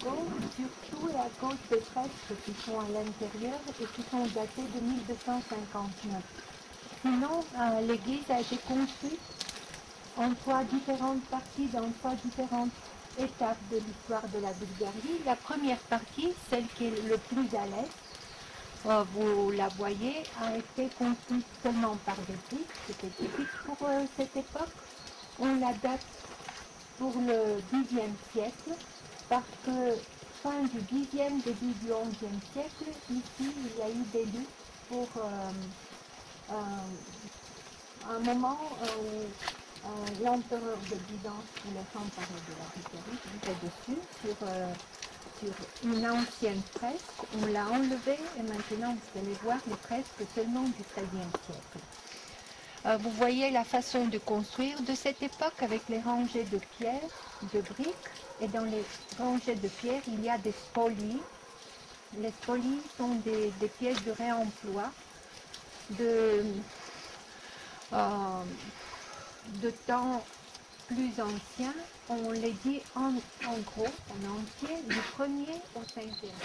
gauche, surtout, et à gauche des fresques qui sont à l'intérieur et qui sont datées de 1259. Sinon, l'église a été construite en trois différentes parties, dans trois différentes étapes de l'histoire de la Bulgarie. La première partie, celle qui est le plus à l'est, vous la voyez, a été construite seulement par des briques. C'était typique pour cette époque. On la date pour le Xe siècle, parce que fin du Xe, début du XIe siècle, ici, il y a eu des luttes pour un moment où l'empereur de Byzance voulait s'emparer de la Bulgarie, vivait dessus, sur une ancienne fresque. On l'a enlevée et maintenant vous allez voir les fresques seulement du XIIIe siècle. Vous voyez la façon de construire de cette époque avec les rangées de pierres, de briques, et dans les rangées de pierres, il y a des spolies. Les spolies sont des pièces de réemploi de temps plus anciens. On les dit en gros, en entier, du 1er au 5e siècle.